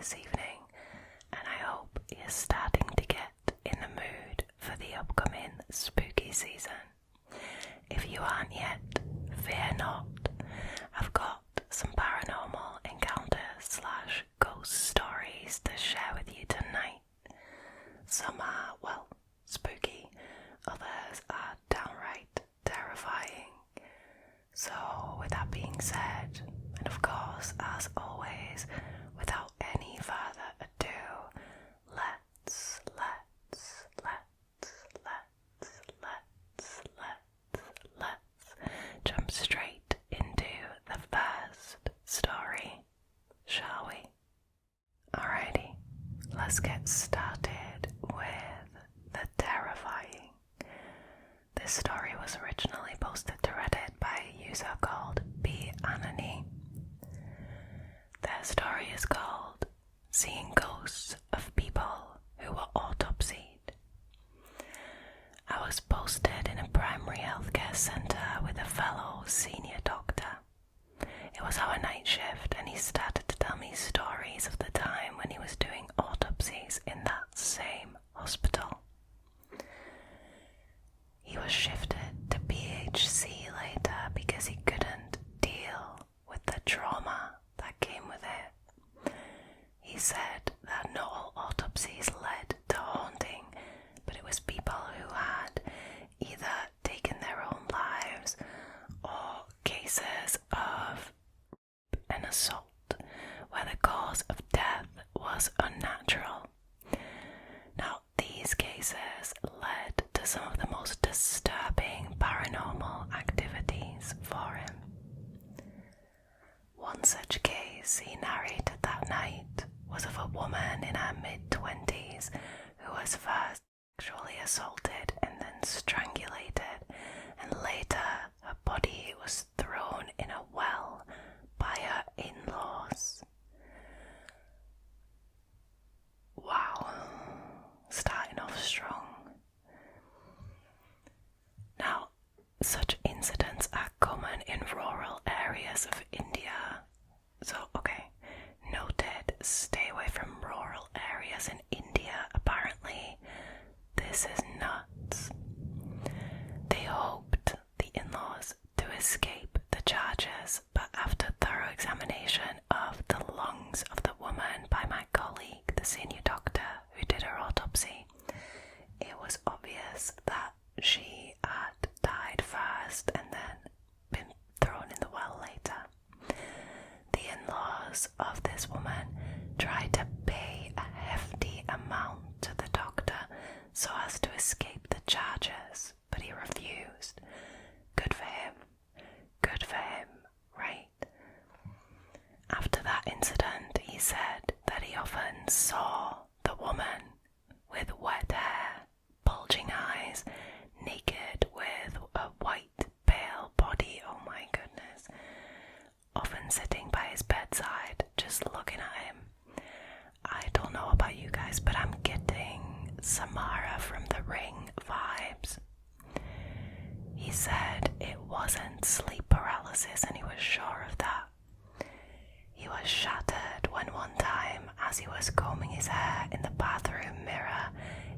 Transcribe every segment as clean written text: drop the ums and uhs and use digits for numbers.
this evening, and I hope you're starting to get in the mood for the upcoming spooky season. If you aren't yet, fear not. I've got some paranormal encounters / ghost stories to share with you tonight. Some are, well, spooky, others are downright terrifying. So with that being said, and of course, as always, without any further ado, let's jump straight into the first story, shall we? Alrighty, let's get started with the terrifying. This story was originally posted to Reddit by a user called BeAnony. Their story is called Seeing Ghosts of People Who Were Autopsied. I was posted in a primary healthcare centre with a fellow senior doctor. It was our night shift, and he started to tell me stories of the time when he was doing autopsies in that same hospital. He was shifted to BHC later because he couldn't deal with the trauma that came with it. He said that not all autopsies led to haunting, but it was people who had either taken their own lives or cases of an assault where the cause of death was unnatural. Now, these cases led to some of the most disturbing paranormal activities for him. One such case he narrated that night was of a woman in her mid-20s who was first sexually assaulted and then strangulated, and later her body was thrown in a well by her in-laws. Wow, starting off strong. Now, such incidents are common in rural areas of India. So, okay, noted, stay away from rural areas in India. Apparently, this is nuts. They hoped, the in-laws, to escape the charges, but after thorough examination of the lungs of the woman by my colleague, the senior doctor who did her autopsy, it was obvious that she had died first and then been thrown in the well later. The in-laws of this woman tried to pay a hefty amount to the doctor so as to escape the charges, but he refused. Good for him. Good for him, right? After that incident, he said that he often saw the woman with wet hair, bulging eyes, naked with a white, pale body, oh my goodness, often sitting by his bedside, just looking at him. I don't know about you guys, but I'm getting Samara from The Ring vibes. He said it wasn't sleep paralysis, and he was sure of that. He was shattered when one time, as he was combing his hair in the bathroom mirror,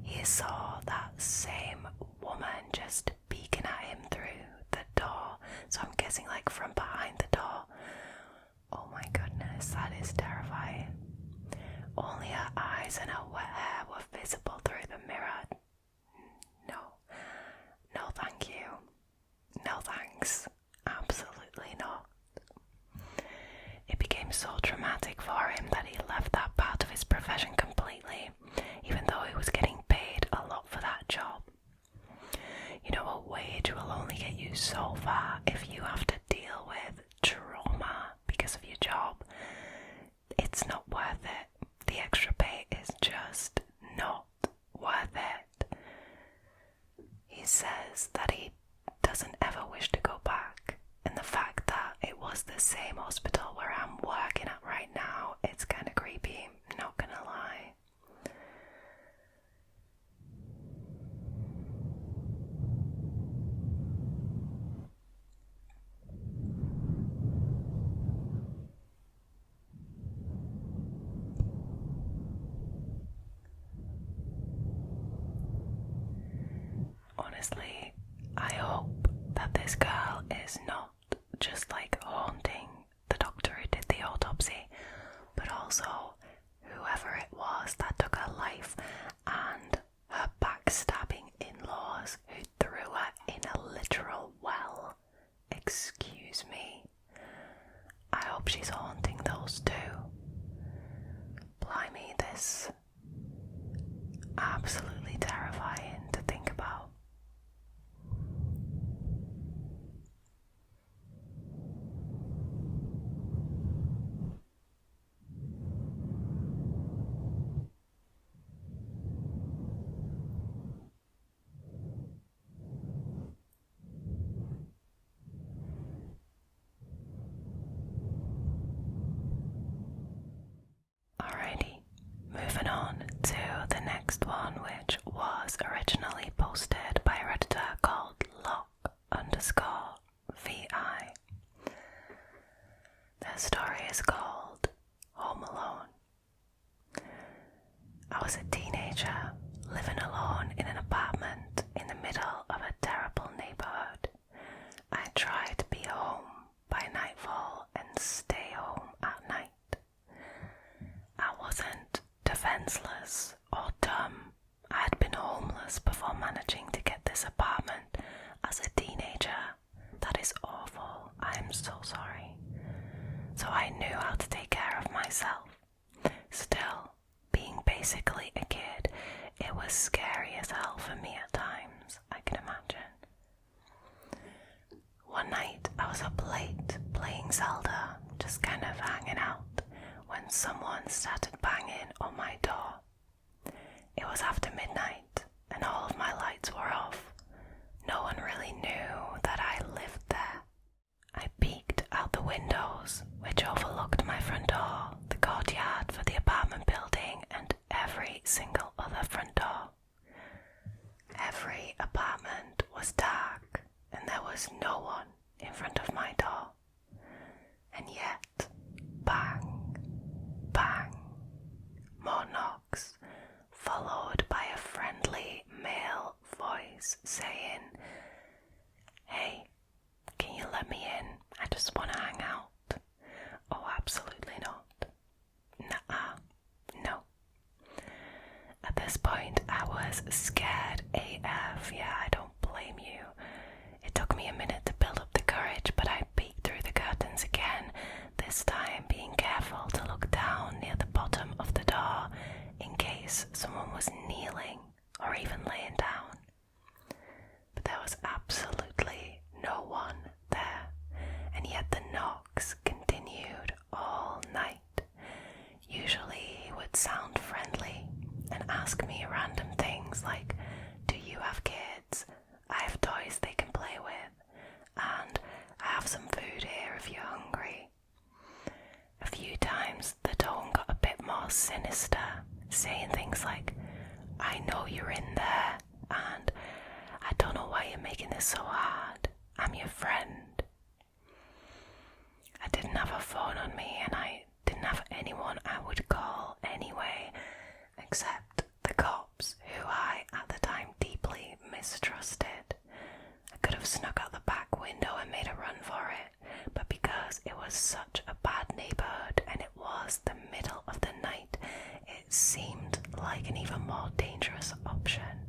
he saw that same woman just peeking at him through the door. So I'm guessing like from behind the door. Oh my goodness, that is terrifying. Only her eyes and her wet hair were visible through the mirror. No thank you. No thanks. Absolutely not. It became so traumatic for him that he left that part of his profession completely, even though he was getting paid a lot for that job. You know, a wage will only get you so far if you have to deal with trauma because of your job. It's not worth it. The extra pay is just not worth it. He says that he doesn't ever wish to go back, and the fact that it was the same hospital where I'm working at right now, it's kind of creepy, not gonna lie. honestly, I hope that this girl is not just like haunting the doctor who did the autopsy, but also whoever it was that took her life and her backstabbing in-laws who threw her in a literal well. Excuse me. I hope she's haunting those too. Blimey, this absolutely terrifying to think about. Alrighty, moving on to the next one, which was originally posted by a Redditor called lock_vi. Their story is called Home Alone. I was a teenager living alone in an apartment in the middle of a terrible neighborhood. I tried to be home by nightfall and stay home at night. I wasn't defenseless or dumb. I had been homeless before managing to get this apartment as a teenager. That is awful. I am so sorry. So I knew how to take care of myself. Still, being basically a kid, it was scary as hell for me at times, I can imagine. One night I was up late playing Zelda, just kind of hanging out, when someone started banging on my door. It was after midnight and all of my lights were off. No one really knew that I lived there. I peeked out the windows, which overlooked my front door, the courtyard for the apartment building, and every single other front door. Every apartment was dark and there was no one in front of my door. And yet, bang, bang, more knocks, followed by a friendly male voice saying, "Hey, can you let me in? I just want to hang out." Oh, absolutely not. Nuh-uh. No. At this point, I was scared AF. Yeah, I don't blame you. It took me a minute to build up the courage, but I peeked through the curtains again, this time being careful to look down near the bottom of the door in case someone was kneeling or even laying down. But there was absolutely no one there, and yet the knocks continued all night. Usually he would sound friendly and ask me random things like, "Do you have kids? I have toys they can play with, and I have some food here if you're hungry." A few times the tone got a bit more sinister, saying things like, "I know you're in there, and I don't know why you're making this so hard. I'm your friend." I didn't have a phone on me, and I didn't have anyone I would call anyway, except the cops, who I at the time deeply mistrusted. I could have snuck out the back window and made a run for it, but because it was such a bad neighborhood and it was the middle of the night, it seemed like an even more dangerous option.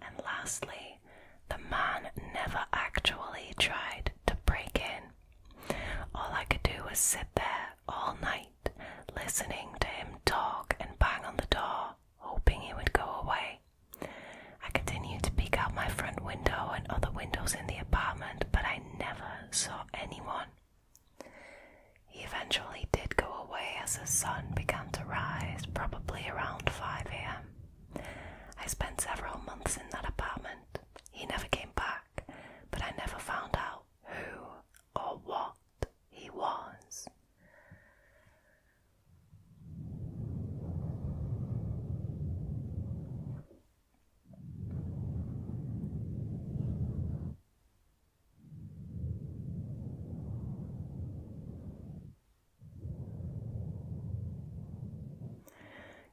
And lastly, the man never actually tried to break in. All I could do was sit there all night, listening to him talk and bang on the door, hoping he would go away. I continued to peek out my front window and other windows in the apartment, but I never saw anyone. He eventually did go away as the sun began to rise, probably around 5 a.m. I spent several months in that apartment. He never came back, but I never found out who or what he was.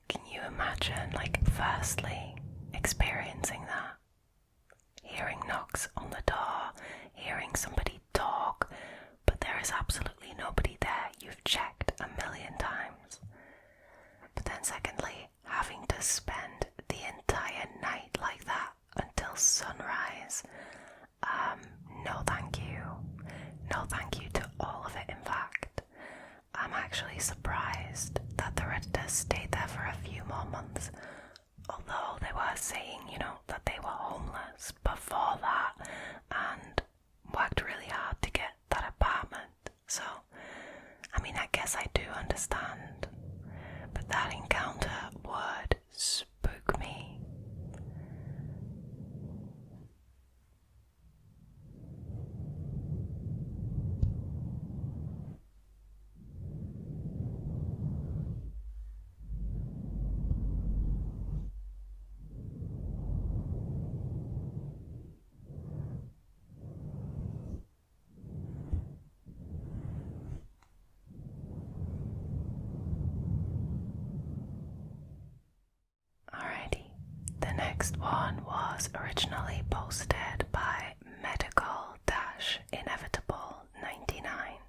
Can you imagine, firstly, experiencing that? hearing knocks on the door, hearing somebody talk, but there is absolutely nobody there. You've checked 1,000,000 times. But then secondly, having to spend the entire night like that until sunrise, no thank you. No thank you to all of it, in fact. I'm actually surprised that the Redditors stayed there for a few more months, although they were saying, that they were homeless before that and worked really hard to get that apartment. So, I guess I do understand, but that encounter would spook me. The next one was originally posted by Medical-Inevitable99.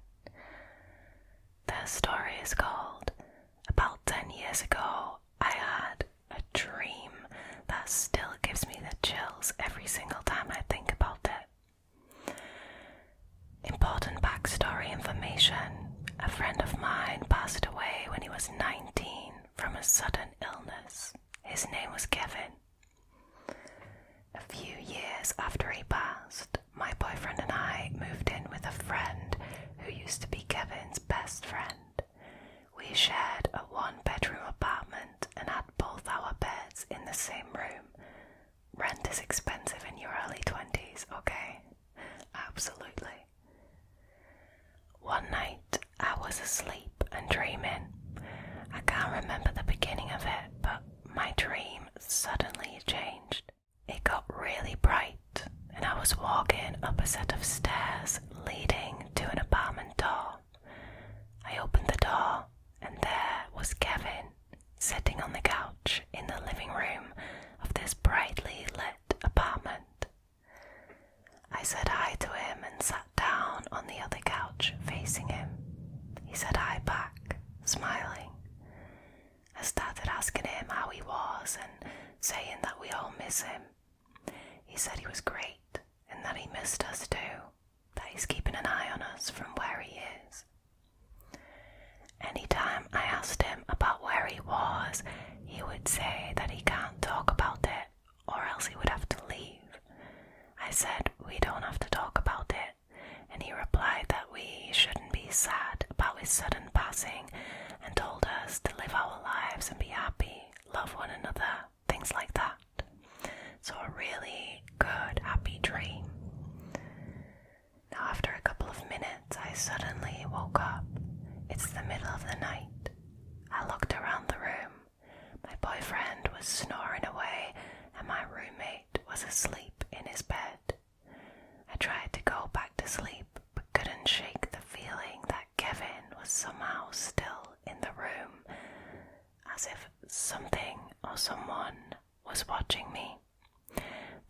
Their story is called, "About 10 years ago, I had a dream that still gives me the chills every single time I think about it." Important backstory information. A friend of mine passed away when he was 19 from a sudden illness. His name was Kevin. A few years after he passed, my boyfriend and I moved in with a friend who used to be Kevin's best friend. We shared a 1-bedroom apartment and had both our beds in the same room. Rent is expensive in your early 20s, okay? Absolutely. One night, I was asleep and dreaming. I can't remember the beginning of it, but my dream suddenly changed. It got really bright, and I was walking up a set of stairs leading to an apartment door. I opened the door, and there was Kevin, sitting on the couch in the living room of this brightly lit apartment. I said hi to him and sat down on the other couch facing him. He said hi back, smiling. I started asking him how he was and saying that we all miss him. He said he was great and that he missed us too, that he's keeping an eye on us from where he is. Anytime I asked him about where he was, he would say that he can't talk about it or else he would have to leave. I said we don't have to talk about it, and he replied that we shouldn't be sad about his sudden passing and told us to live our lives and be happy, love one another, things like that. So a really good, happy dream. Now after a couple of minutes, I suddenly woke up. It's the middle of the night. I looked around the room. My boyfriend was snoring away and my roommate was asleep in his bed. I tried to go back to sleep but couldn't shake the feeling that Kevin was somehow still in the room, as if something or someone was watching me.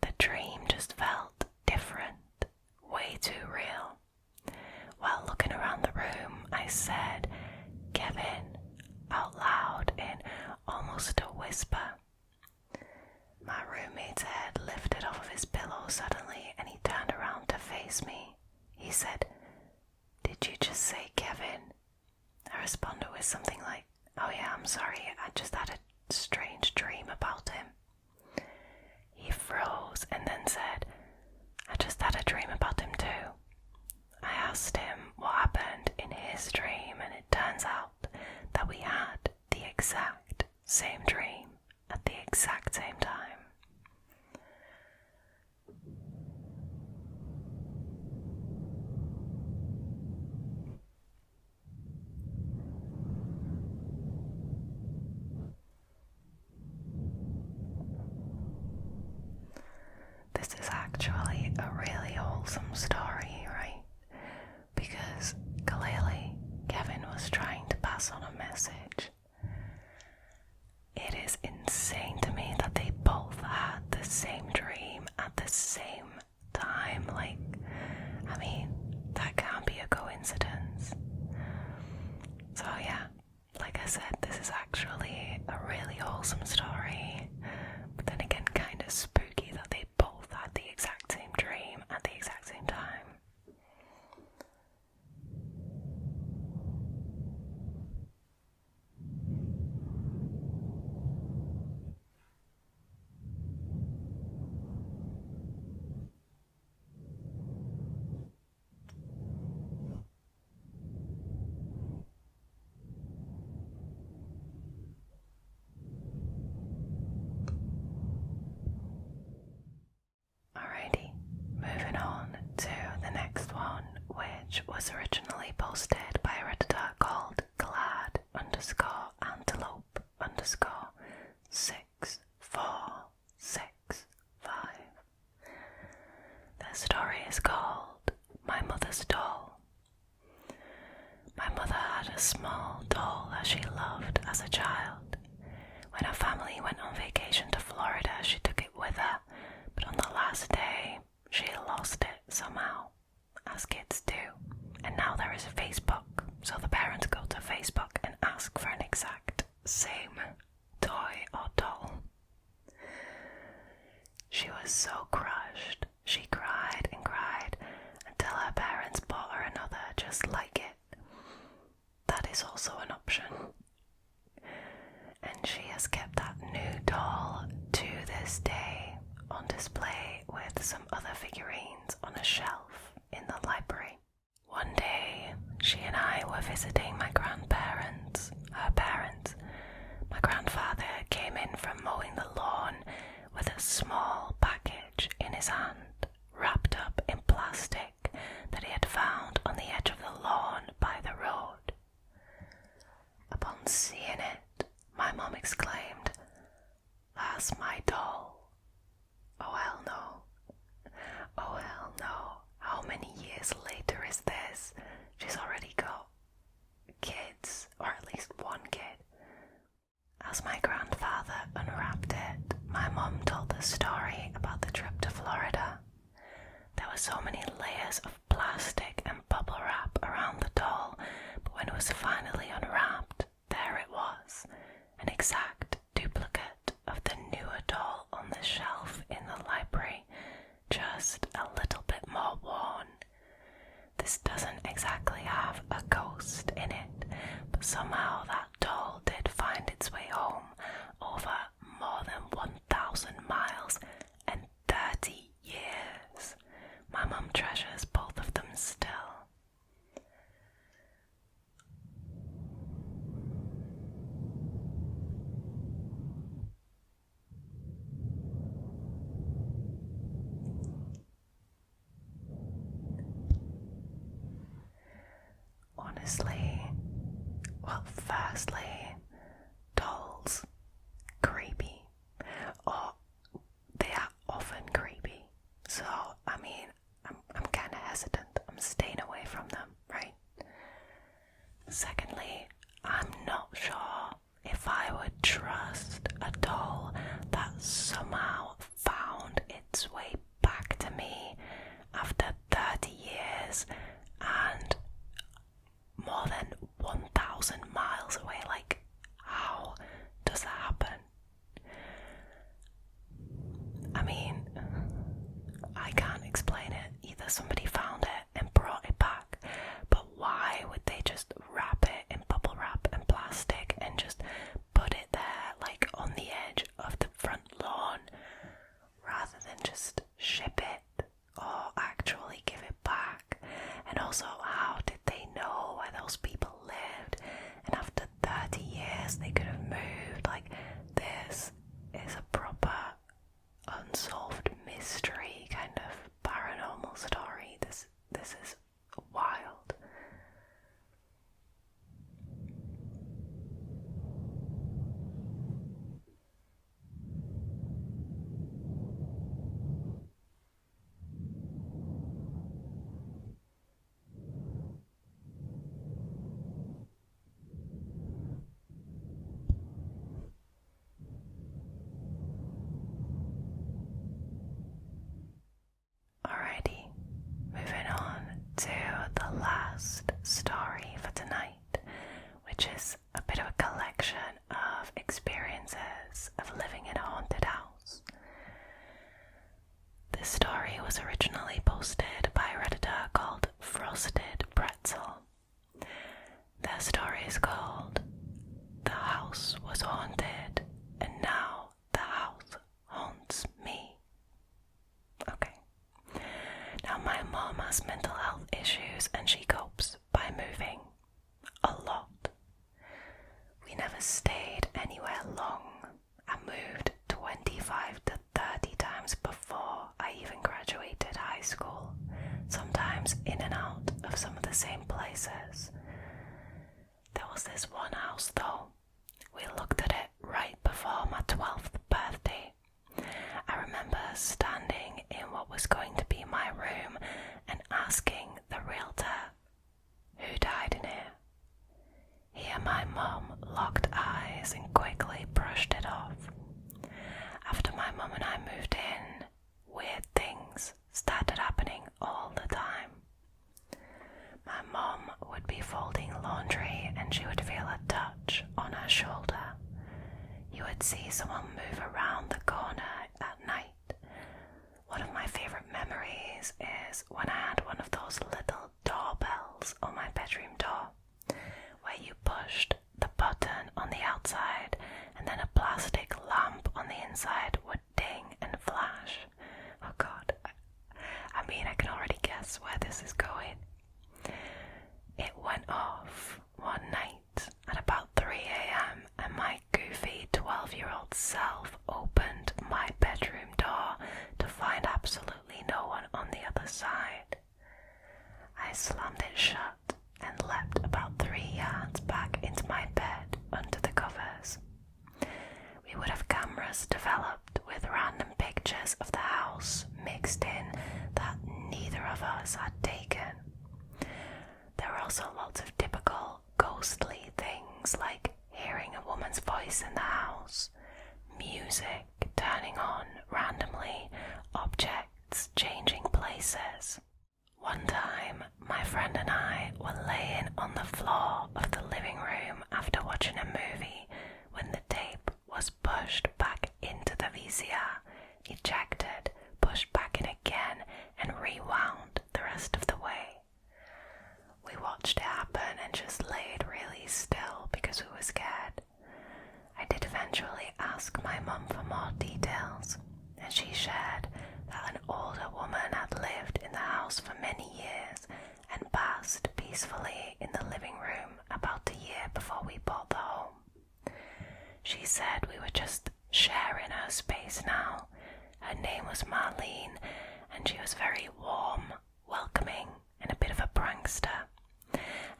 The dream just felt different, way too real. While looking around the room, I said, "Kevin," out loud in almost a whisper. My roommate's head lifted off of his pillow suddenly and he turned around to face me. He said, "Did you just say Kevin?" I responded with something like, "Oh yeah, I'm sorry, I just had a strange dream about him." He froze and then said, "I just had a dream about him too." I asked him what happened in his dream, and it turns out that we had the exact same dream at the exact same time. This is actually a really wholesome story, right? Because clearly Kevin was trying to pass on a message. It is insane to me that they both had the same dream at the the same time. Like, I mean, that can't be a coincidence. So yeah, like I said, this is actually a really wholesome story, but then again kind of spooky that they both had the exact same dream at the exact same time. Alrighty, moving on to the next one, which was originally posted by a Redditor called glad_antelope_6465. The story is called My Mother's Doll. My mother had a small doll that she loved as a child. When her family went on vacation to Florida, she took it with her, but on the last day, she lost it somehow, as kids do. And now there is Facebook, so the parents go to Facebook and ask for an exact same toy or doll. She was so crushed. She cried and cried until her parents bought her another just like it. That is also an option. And she has kept that new doll to this day on display with some other figurines on a shelf in the library. One day, she and I were visiting my grandparents, her parents. My grandfather came in from mowing the lawn with a small package in his hand, wrapped up in plastic that he had found on the edge of the lawn by the road. Upon seeing it, my mum exclaimed, "That's my doll." Oh hell no. Oh hell no. How many years later is this? She's already got kids, or at least one kid. As my grandfather unwrapped it, my mum told the story about the trip to Florida. There were so many layers of plastic and bubble wrap around the doll, but when it was finally unwrapped, there it was, an exact duplicate of the newer doll on the shelf in the library, just a little bit more worn. This doesn't exactly have a ghost in it, but somehow that doll did find its way home over more than 1,000 miles and 30 years. My mum treasures both of them still. Honestly, well, firstly, dolls, creepy, or they are often creepy, so I mean, I'm kind of hesitant, I'm staying away from them, right? Secondly, I'm not sure if I would trust a doll that somehow found its way back to me after 30 years and more than 1,000 miles away. Like, house was haunted, and now the house haunts me. Okay. Now my mom has mental health issues and she copes by moving a lot. We never stayed anywhere long. I moved 25 to 30 times before I even graduated high school, sometimes in and out of some of the same places. There was this one house though. We looked at it right before my 12th birthday. I remember standing in what was going to be my room and asking the realtor, "Who died in here?" Here my mum locked eyes and quickly brushed it off. After my mum and I moved in, weird things started happening all the time. My mum would be folding laundry and she would feel a touch on her shoulder. You would see someone move around the corner at night. One of my favorite memories is when I had one of those little doorbells on my bedroom door, where you pushed the button on the outside and then a plastic lamp on the inside would ding and flash. Oh god, I mean I can already guess where this is going. It went off one night at about 3 a.m. and my goofy 12-year-old self opened my bedroom door to find absolutely no one on the other side. I slammed it shut and leapt about 3 yards back into my bed under the covers. We would have cameras developed with random pictures of the house mixed in that neither of us had taken. There were also lots of typical ghostly things like hearing a woman's voice in the house, music turning on randomly, objects changing places. One time, my friend and I were laying on the floor of the living room after watching a movie when the tape was pushed back into the VCR, ejected, pushed back in again, and rewound the rest of the way. We watched it happen and just laid really still because we were scared. I did eventually ask my mum for more details, and she shared that an older woman had lived in the house for many years and passed peacefully in the living room about a year before we bought the home. She said we were just sharing her space now. Her name was Marlene, and she was very warm, welcoming, and a bit of a prankster.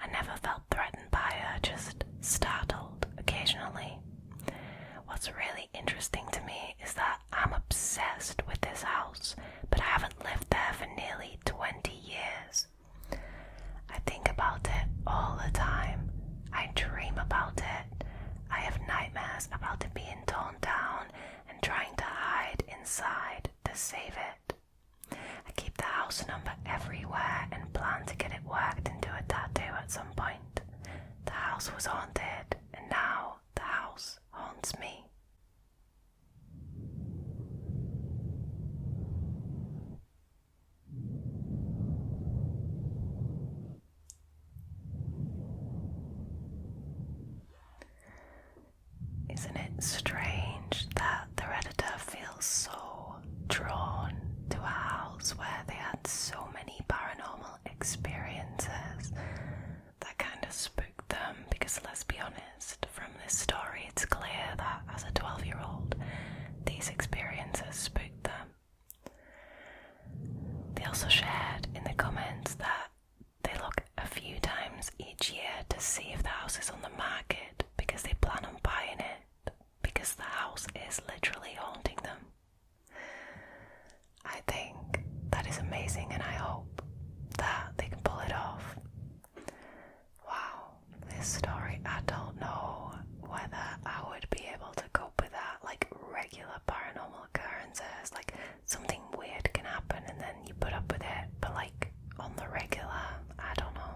I never felt threatened by her, just startled occasionally. What's really interesting to me is that I'm obsessed with this house, but I haven't lived there for nearly 20 years. I think about it all the time. I dream about it. I have nightmares about it being torn down and trying to hide inside to save it. I keep the house number everywhere and plan to get it worked into a tattoo at some point. The house was haunted, and now the house haunts me. Isn't it strange that the Redditor feels so drawn to a house where they had so many paranormal experiences that kind of spooked them? Because let's be honest, from this story it's clear that as a 12-year-old these experiences spooked them. They also shared in the comments that they look a few times each year to see if the house is on the market because they plan on buying it, because the house is literally haunting them. I think that is amazing, and I hope that they can pull it off. Wow, this story, I don't know whether I would be able to cope with that, like regular paranormal occurrences, like something weird can happen and then you put up with it, but like on the regular, I don't know.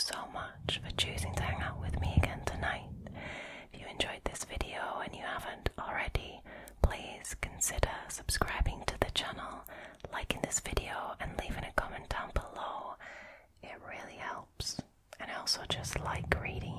so much for choosing to hang out with me again tonight. If you enjoyed this video and you haven't already, please consider subscribing to the channel, liking this video and leaving a comment down below. It really helps. And I also just like reading